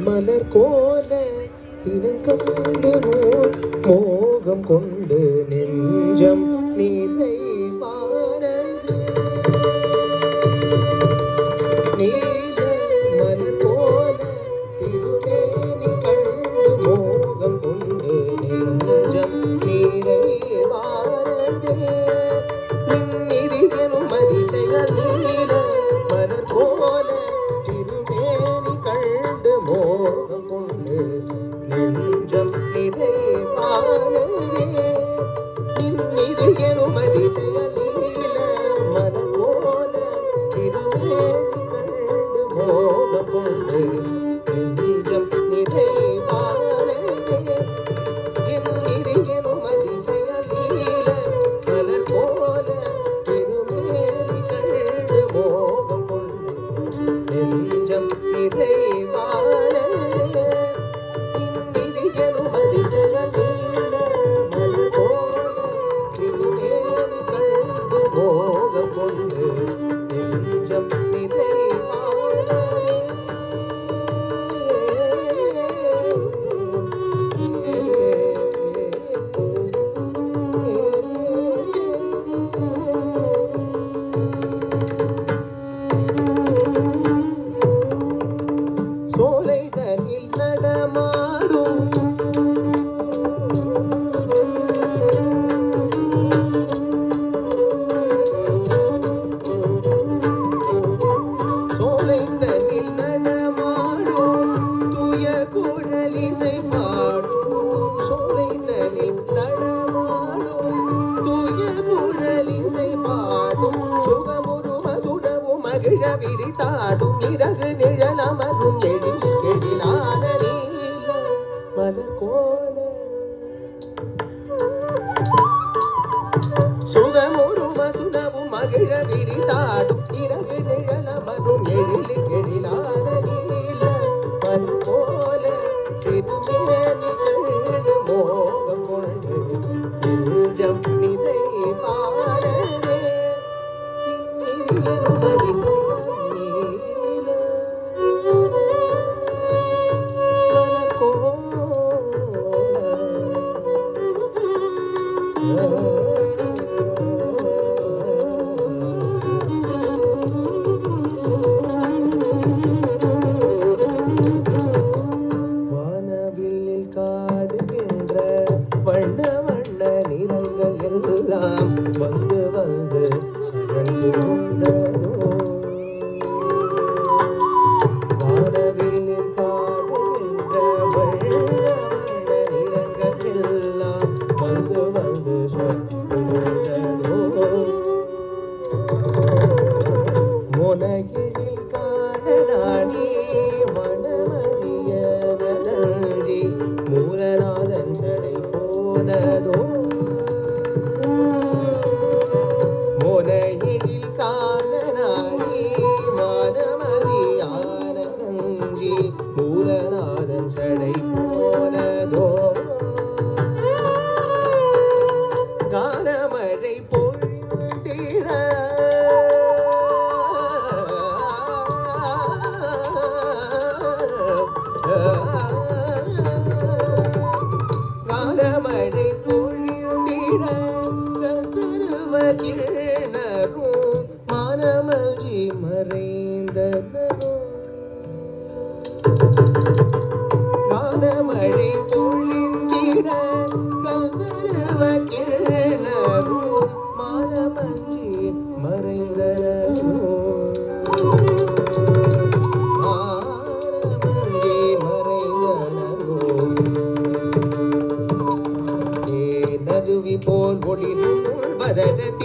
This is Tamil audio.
மலர் கோல தினங்கண்டு மோகம் கொண்டு நெஞ்சம் நிறைவானது. நீல மலர் போல திருமேனி கண்டு மோகம் கொண்டு நெஞ்சம் நிறைவானது. நின்னிதிகளும் அதிசயல் நீல மலர் போல திருமேனி கண்டு மோகம் கொண்டு நெஞ்சம் நிறைவானது. நின்னிதிகளும் அதிசயல் நீல மலர் போல திருமேனி கண்டு மோகம் கொண்டு நெஞ்சம் நிறைவானது. நின்னிதிகளும் அதிசயல் நீல மலர் போல திருமேனி கண்டு மோகம் கொண்டு நெஞ்சம் நிறைவானது. நின்னிதிகளும் அதிசயல் நீல மலர் போல திருமேனி கண்டு மோகம் கொண்டு நெஞ்சம் நிறைவானது. சோலை தனில் நடமாடும் சோலை தனில் நடமாடும் தூய குழலிசை பாடும். சோலை தனில் நடமாடும் தூய குழலிசை பாடும். சுகமுறு மகுடவும் மகிழ விரித்தாடும் இறகு நிழல் அமரும் எழிலான நீல மலர் கோல. சுகமுறு மசுடவும் மகிழ விரித்தாடும் இறகு நிழல் அமரும் எழிலான நீல மலர் கோல. திருமேனி கண்டு மோகம் கொண்டு நெஞ்சம் நிறைவானது. நின்னிதிகளும் அதிசயல் நீல மலர் வானவில்லில் காடுகின்ற வண்ண வண்ண நிறங்கள் எல்லாம் வந்து வந்து சுழன்று வந்ததோ. வானவில்லில் காடுகின்ற வண்ண வண்ண நிறங்கள் எல்லாம் வந்து வந்து சுழன்று வந்ததோ. முனையில் காண நாடி மனமதிய நல்கி மூலநாதன் சடை போனதோ. முனையில் காண நாடி மனமதியான நஞ்சி மூலநாதன் சடை போனதோ. கானமழை பொழிந்திட கானமழை பொழிந்திட கருவகிழரும் மனமஞ்சி மறைந்தனோ. கானமழை பொழிந்திட கருவகிழரும் மனமஞ்சி மறைந்தனோ. மனமஞ்சி மறைந்தனோ. நதுவி போல் ஒளிரும் வதனத்தில்